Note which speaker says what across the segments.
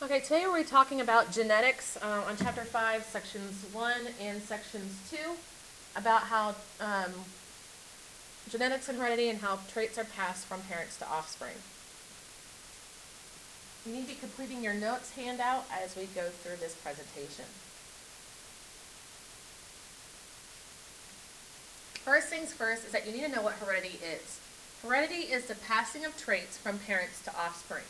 Speaker 1: Okay, today we're talking about genetics on Chapter 5, Sections 1 and Sections 2, about how genetics and heredity and how traits are passed from parents to offspring. You need to be completing your notes handout as we go through this presentation. First things first is that you need to know what heredity is. Heredity is the passing of traits from parents to offspring.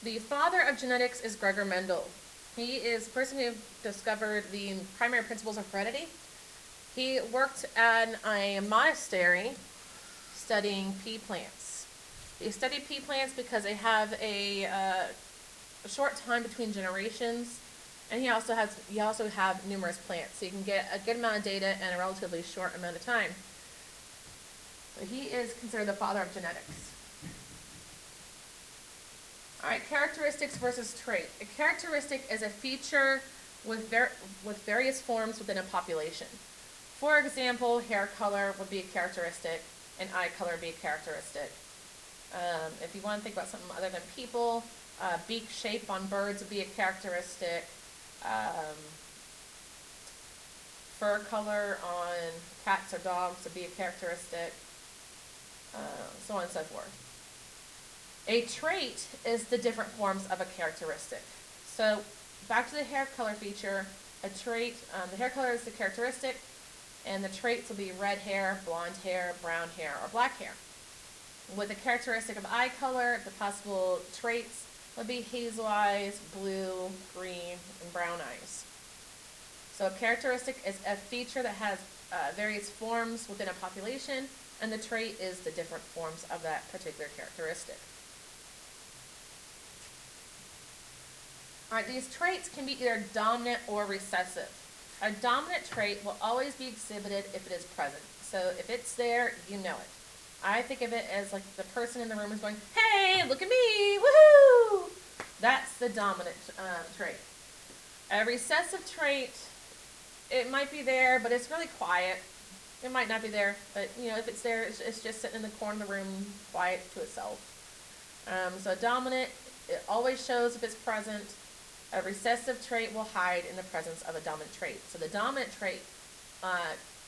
Speaker 1: The father of genetics is Gregor Mendel. He is the person who discovered the primary principles of heredity. He worked at a monastery studying pea plants. He studied pea plants because they have a short time between generations, and he also have numerous plants, so you can get a good amount of data in a relatively short amount of time. But he is considered the father of genetics. All right, characteristics versus trait. A characteristic is a feature with various forms within a population. For example, hair color would be a characteristic, and eye color would be a characteristic. If you want to think about something other than people, beak shape on birds would be a characteristic. Fur color on cats or dogs would be a characteristic, so on and so forth. A trait is the different forms of a characteristic. So back to the hair color feature, a trait, the hair color is the characteristic, and the traits will be red hair, blonde hair, brown hair, or black hair. With the characteristic of eye color, the possible traits would be hazel eyes, blue, green, and brown eyes. So a characteristic is a feature that has various forms within a population, and the trait is the different forms of that particular characteristic. All right, these traits can be either dominant or recessive. A dominant trait will always be exhibited if it is present. So if it's there, you know it. I think of it as like the person in the room is going, "Hey, look at me, woohoo!" That's the dominant trait. A recessive trait, it might be there, but it's really quiet. It might not be there, but if it's there, it's just sitting in the corner of the room, quiet to itself. So a dominant, it always shows if it's present. A recessive trait will hide in the presence of a dominant trait. So the dominant trait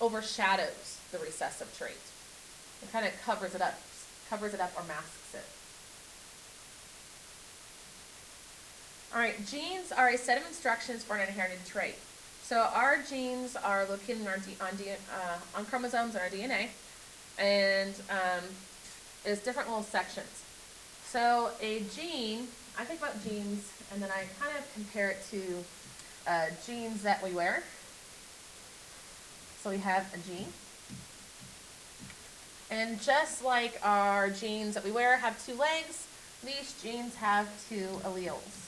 Speaker 1: overshadows the recessive trait. It kind of covers it up or masks it. All right, genes are a set of instructions for an inherited trait. So our genes are located on chromosomes in our DNA, and there's different little sections. So a gene, I think about genes, and then I kind of compare it to genes that we wear. So we have a gene. And just like our genes that we wear have two legs, these genes have two alleles.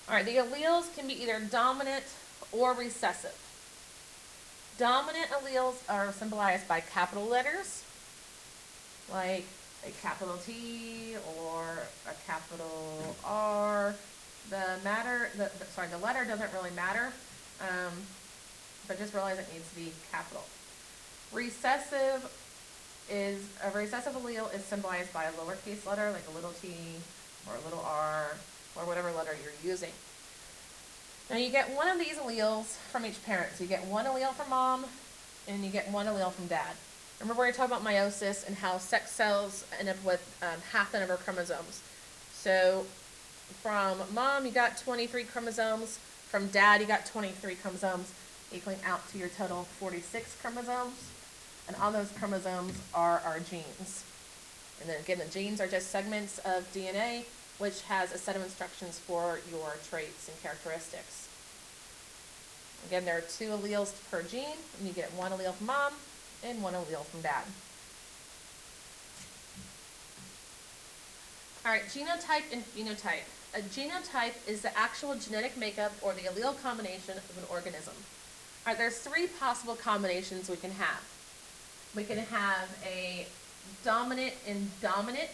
Speaker 1: All right, the alleles can be either dominant or recessive. Dominant alleles are symbolized by capital letters, like a capital T or a capital R. The letter doesn't really matter, but just realize it needs to be capital. A recessive allele is symbolized by a lowercase letter, like a little t or a little r, or whatever letter you're using. Now you get one of these alleles from each parent. So you get one allele from mom, and you get one allele from dad. Remember we talked about meiosis and how sex cells end up with half the number of chromosomes. So from mom you got 23 chromosomes, from dad you got 23 chromosomes, equaling out to your total 46 chromosomes. And on those chromosomes are our genes. And then again, the genes are just segments of DNA, which has a set of instructions for your traits and characteristics. Again, there are two alleles per gene, and you get one allele from mom and one allele from dad. All right, genotype and phenotype. A genotype is the actual genetic makeup or the allele combination of an organism. All right, there's three possible combinations we can have. We can have a dominant and dominant.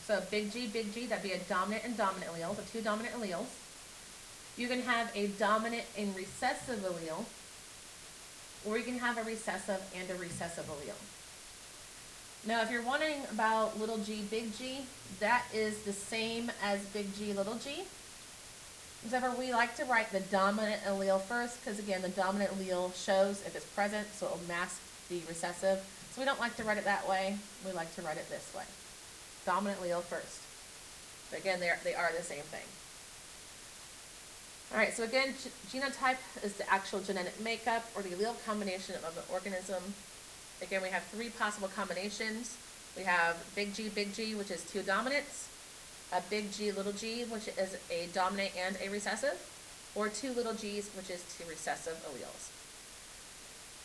Speaker 1: So big G, that'd be a dominant and dominant allele, the two dominant alleles. You can have a dominant and recessive allele, or you can have a recessive and a recessive allele. Now, if you're wondering about little g, big G, that is the same as big G, little g. Except we like to write the dominant allele first because, again, the dominant allele shows if it's present, so it will mask the recessive. So we don't like to write it that way. We like to write it this way. Dominant allele first. But again, they are the same thing. All right, so again, genotype is the actual genetic makeup or the allele combination of the organism. Again, we have three possible combinations. We have big G, which is two dominants, a big G, little g, which is a dominant and a recessive, or two little g's, which is two recessive alleles.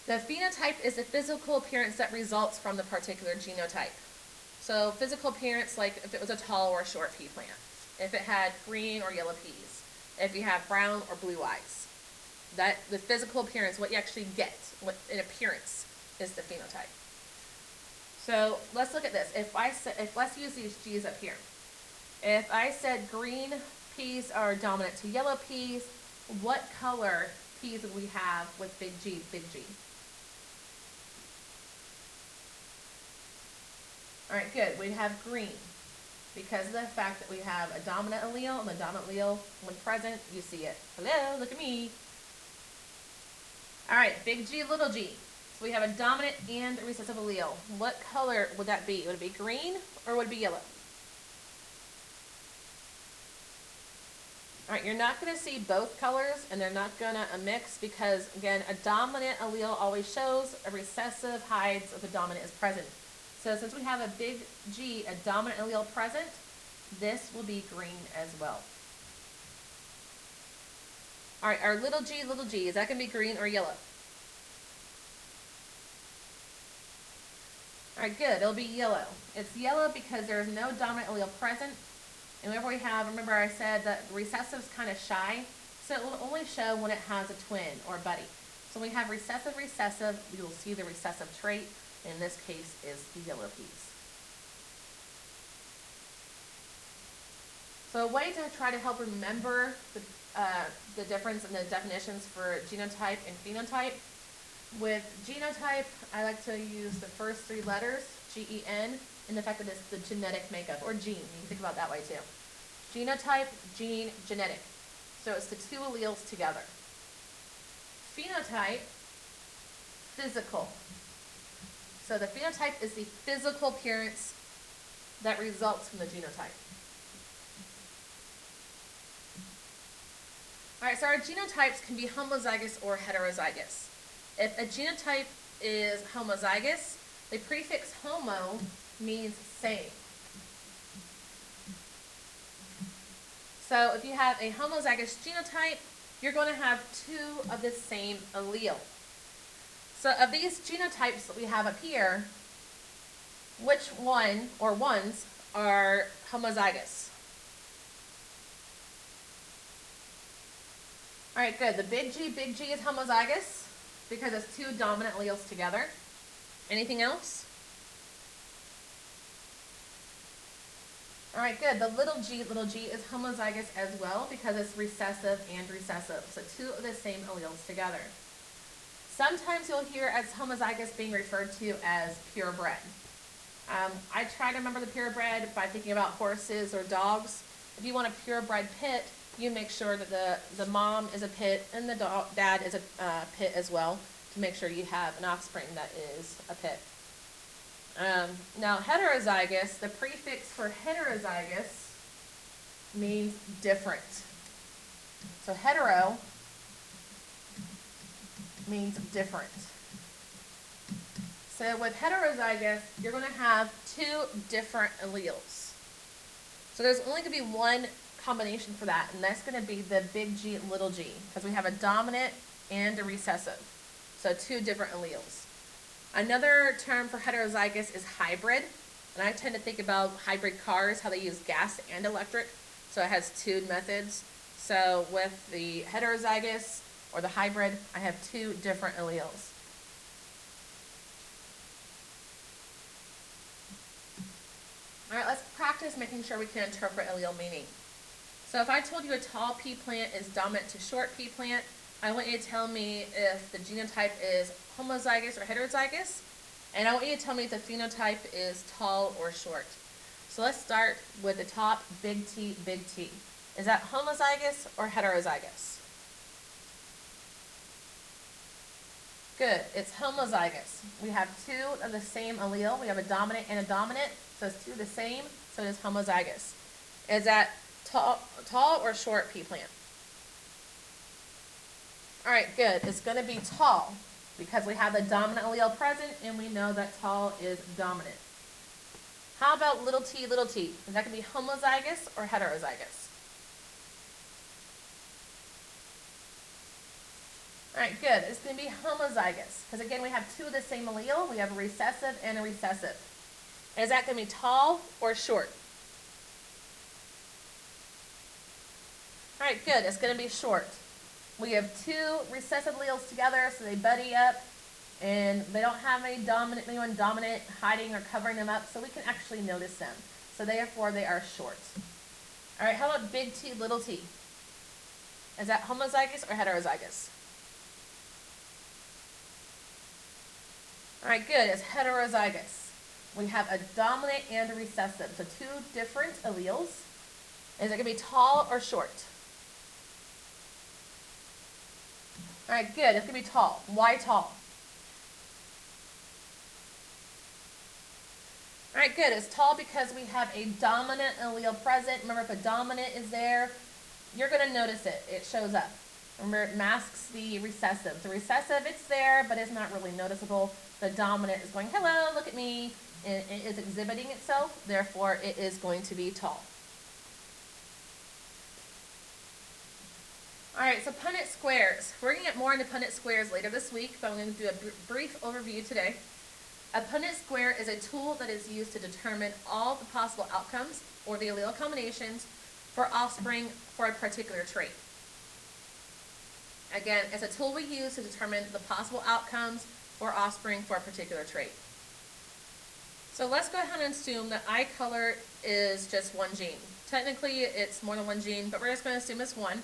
Speaker 1: The phenotype is the physical appearance that results from the particular genotype. So physical appearance, like if it was a tall or a short pea plant, if it had green or yellow peas, if you have brown or blue eyes. That the physical appearance, what you actually get, what in appearance is the phenotype. So let's look at this. Let's use these G's up here. If I said green peas are dominant to yellow peas, what color peas would we have with big G, big G? All right, good. We'd have green because of the fact that we have a dominant allele, and the dominant allele, when present, you see it. Hello, look at me. All right, big G, little g. So we have a dominant and a recessive allele. What color would that be? Would it be green or would it be yellow? All right, you're not going to see both colors, and they're not going to mix because, again, a dominant allele always shows, a recessive hides if the dominant is present. So since we have a big G, a dominant allele present, this will be green as well. All right, our little g, is that going to be green or yellow? All right, good. It'll be yellow. It's yellow because there is no dominant allele present. And whenever we have, remember I said that recessive is kind of shy, so it will only show when it has a twin or a buddy. So when we have recessive, you will see the recessive trait. In this case is the yellow peas. So a way to try to help remember the difference in the definitions for genotype and phenotype. With genotype, I like to use the first three letters, G-E-N, and the fact that it's the genetic makeup, or gene. You can think about it that way too. Genotype, gene, genetic. So it's the two alleles together. Phenotype, physical. So the phenotype is the physical appearance that results from the genotype. All right, so our genotypes can be homozygous or heterozygous. If a genotype is homozygous, the prefix homo means same. So if you have a homozygous genotype, you're going to have two of the same allele. So of these genotypes that we have up here, which one or ones are homozygous? All right, good. The big G is homozygous because it's two dominant alleles together. Anything else? All right, good. The little g is homozygous as well because it's recessive and recessive. So two of the same alleles together. Sometimes you'll hear as homozygous being referred to as purebred. I try to remember the purebred by thinking about horses or dogs. If you want a purebred pit, you make sure that the mom is a pit and the dad is a pit as well to make sure you have an offspring that is a pit. Now heterozygous, the prefix for heterozygous means different. So hetero means different. So with heterozygous, you're going to have two different alleles. So there's only going to be one combination for that, and that's going to be the big G, little g, because we have a dominant and a recessive. So two different alleles. Another term for heterozygous is hybrid, and I tend to think about hybrid cars, how they use gas and electric. So it has two methods. So with the heterozygous or the hybrid, I have two different alleles. All right, let's practice making sure we can interpret allele meaning. So if I told you a tall pea plant is dominant to short pea plant, I want you to tell me if the genotype is homozygous or heterozygous. And I want you to tell me if the phenotype is tall or short. So let's start with the top, big T, big T. Is that homozygous or heterozygous? Good, it's homozygous. We have two of the same allele. We have a dominant and a dominant, so it's two of the same, so it is homozygous. Is that tall or short pea plant? All right, good. It's going to be tall because we have the dominant allele present and we know that tall is dominant. How about little t, little t? Is that going to be homozygous or heterozygous? All right, good. It's going to be homozygous because, again, we have two of the same allele. We have a recessive and a recessive. Is that going to be tall or short? All right, good. It's going to be short. We have two recessive alleles together, so they buddy up, and they don't have anyone dominant hiding or covering them up, so we can actually notice them. So therefore, they are short. All right, how about big T, little t? Is that homozygous or heterozygous? All right, good. It's heterozygous. We have a dominant and a recessive, so two different alleles. Is it going to be tall or short? All right, good. It's going to be tall. Why tall? All right, good. It's tall because we have a dominant allele present. Remember, if a dominant is there, you're going to notice it. It shows up. Remember, it masks the recessive. The recessive, it's there, but it's not really noticeable. The dominant is going, hello, look at me, and it is exhibiting itself. Therefore, it is going to be tall. All right, so Punnett squares. We're going to get more into Punnett squares later this week, but I'm going to do a brief overview today. A Punnett square is a tool that is used to determine all the possible outcomes or the allele combinations for offspring for a particular trait. Again, it's a tool we use to determine the possible outcomes for offspring for a particular trait. So let's go ahead and assume that eye color is just one gene. Technically, it's more than one gene, but we're just going to assume it's one.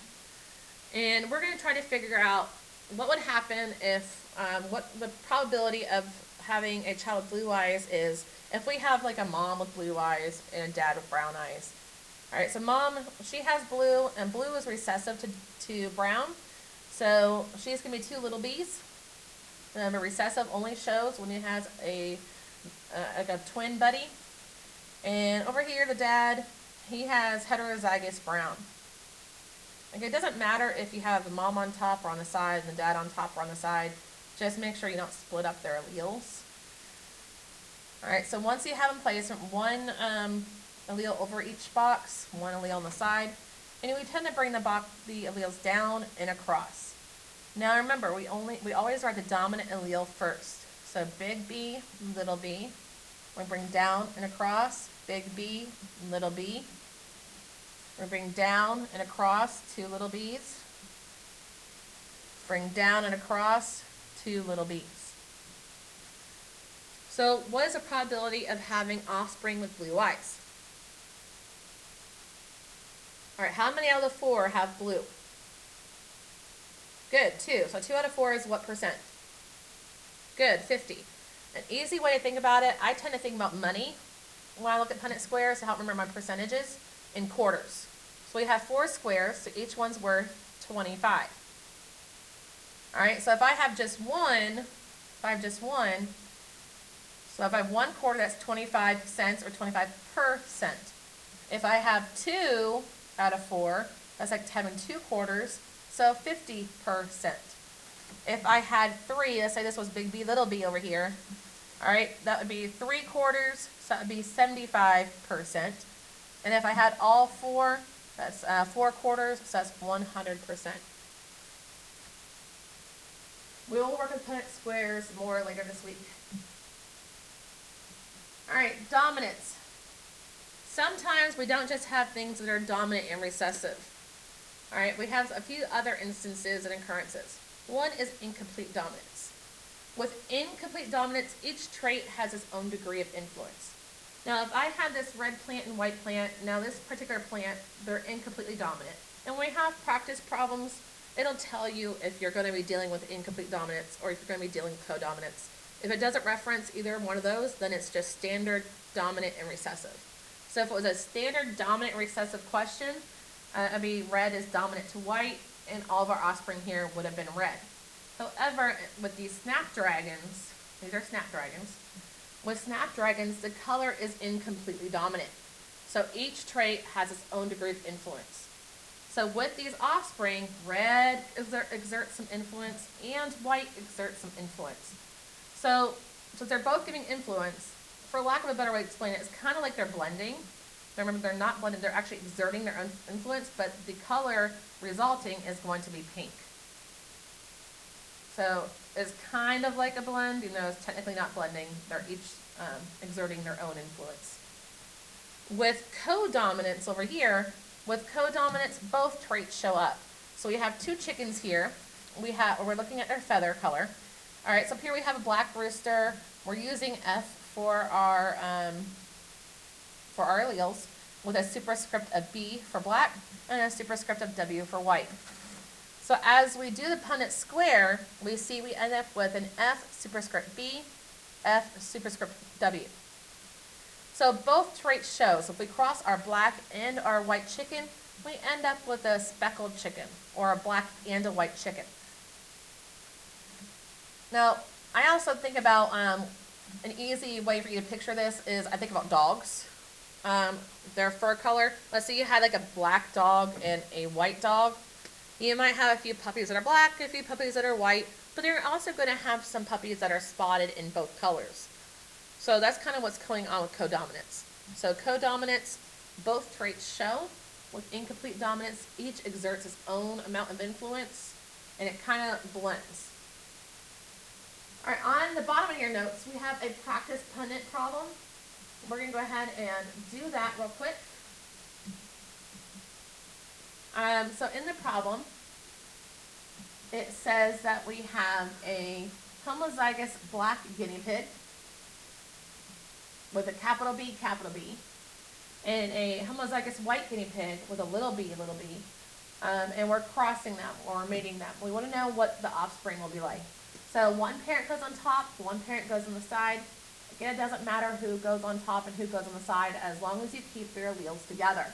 Speaker 1: And we're going to try to figure out what would happen if, what the probability of having a child with blue eyes is if we have like a mom with blue eyes and a dad with brown eyes. All right, so mom, she has blue, and blue is recessive to brown. So she's going to be two little b's. The recessive only shows when it has like a twin buddy. And over here, the dad, he has heterozygous brown. Okay, it doesn't matter if you have the mom on top or on the side and the dad on top or on the side. Just make sure you don't split up their alleles. All right, so once you have them placed, one allele over each box, one allele on the side, and we tend to bring the alleles down and across. Now remember, we always write the dominant allele first. So big B, little b. We bring down and across, big B, little b. We bring down and across, two little b's. Bring down and across, two little b's. So what is the probability of having offspring with blue eyes? All right, how many out of the 4 have blue? Good, 2. So 2 out of 4 is what percent? Good, 50. An easy way to think about it, I tend to think about money when I look at Punnett squares to help remember my percentages in quarters. So we have 4 squares, so each one's worth 25. All right, so if I have just one, so if I have 1 quarter, that's 25 cents or 25%. If I have 2 out of 4, that's like having 2 quarters, so 50%. If I had 3, let's say this was big B, little b over here, all right, that would be 3 quarters, so that would be 75%. And if I had all 4, that's 4 quarters, so that's 100%. We will work with Punnett squares more later this week. All right, dominance. Sometimes we don't just have things that are dominant and recessive. All right, we have a few other instances and occurrences. One is incomplete dominance. With incomplete dominance, each trait has its own degree of influence. Now, if I have this red plant and white plant, now this particular plant, they're incompletely dominant. And when we have practice problems, it'll tell you if you're going to be dealing with incomplete dominance or if you're going to be dealing with codominance. If it doesn't reference either one of those, then it's just standard, dominant, and recessive. So if it was a standard dominant and recessive question, it'd be red is dominant to white, and all of our offspring here would have been red. However, with these snapdragons, these are snapdragons, with snapdragons, the color is incompletely dominant. So each trait has its own degree of influence. So with these offspring, red exerts some influence and white exerts some influence. So since they're both giving influence, for lack of a better way to explain it, it's kind of like they're blending. Remember, they're not blended, they're actually exerting their own influence, but the color resulting is going to be pink. So it's kind of like a blend, even though it's technically not blending. They're each exerting their own influence. With codominance over here, with codominance, both traits show up. So we have two chickens here. We're looking at their feather color. All right, so here we have a black rooster. We're using F for our alleles, with a superscript of B for black and a superscript of W for white. So as we do the Punnett square, we see we end up with an F superscript B, F superscript W. So both traits show. So if we cross our black and our white chicken, we end up with a speckled chicken, or a black and a white chicken. Now, I also think about an easy way for you to picture this is I think about dogs. Their fur color. Let's say you had like a black dog and a white dog. You might have a few puppies that are black, a few puppies that are white, but you're also going to have some puppies that are spotted in both colors. So that's kind of what's going on with codominance. So codominance, both traits show. With incomplete dominance, each exerts its own amount of influence, and it kind of blends. All right, on the bottom of your notes, we have a practice Punnett problem. We're going to go ahead and do that real quick. So in the problem, it says that we have a homozygous black guinea pig with a capital B, and a homozygous white guinea pig with a little b, and we're crossing them or mating them. We want to know what the offspring will be like. So one parent goes on top, one parent goes on the side. Again, it doesn't matter who goes on top and who goes on the side as long as you keep their alleles together.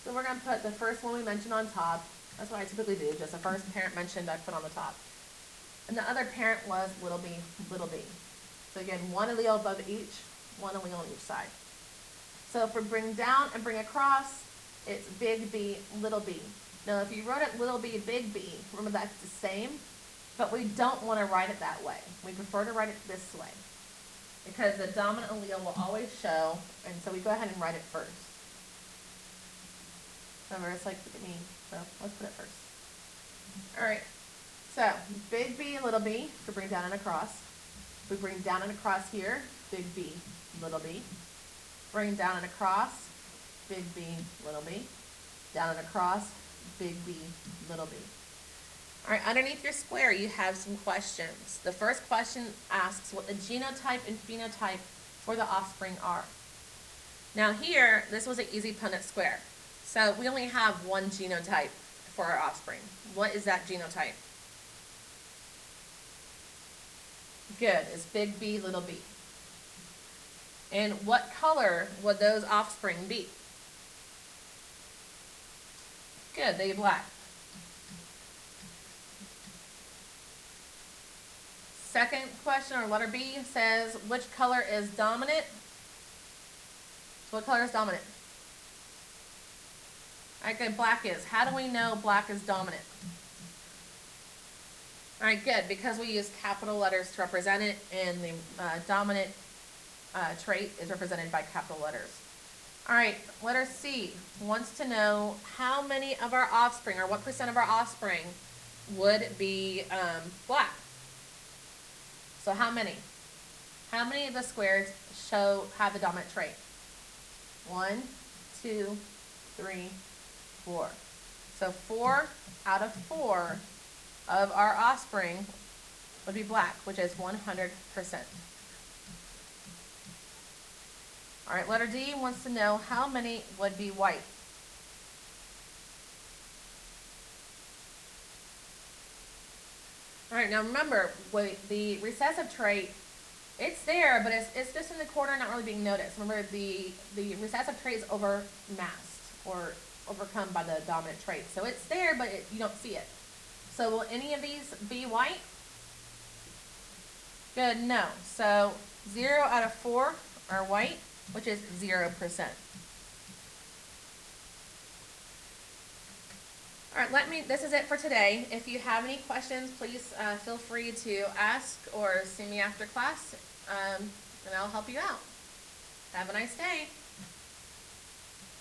Speaker 1: So we're going to put the first one we mentioned on top. That's what I typically do, just the first parent mentioned I put on the top. And the other parent was little b. So again, one allele above each, one allele on each side. So if we bring down and bring across, it's big B, little b. Now if you wrote it little b, big B, remember that's the same, but we don't want to write it that way. We prefer to write it this way because the dominant allele will always show, and so we go ahead and write it first. Remember, it's like me, so let's put it first. All right, so big B, little b, if we bring down and across. If we bring down and across here, big B, little b. Bring down and across, big B, little b. Down and across, big B, little b. All right, underneath your square, you have some questions. The first question asks what the genotype and phenotype for the offspring are. Now here, this was an easy Punnett square. So we only have one genotype for our offspring. What is that genotype? Good, it's big B, little b. And what color would those offspring be? Good, they'd be black. Second question, or letter B, says which color is dominant? So what color is dominant? All right, good, black is. How do we know black is dominant? All right, good, because we use capital letters to represent it, and the dominant trait is represented by capital letters. All right, letter C wants to know how many of our offspring, or what percent of our offspring would be black. So how many? How many of the squares have the dominant trait? 1, 2, 3, 4. So 4 out of 4 of our offspring would be black, which is 100%. All right, letter D wants to know how many would be white. All right, now remember, the recessive trait It's there, but it's just in the corner, not really being noticed. Remember, the recessive trait is overmasked or overcome by the dominant trait. So it's there, but you don't see it. So will any of these be white? Good, no. So 0 out of 4 are white, which is 0%. All right, this is it for today. If you have any questions, please feel free to ask or see me after class, and I'll help you out. Have a nice day.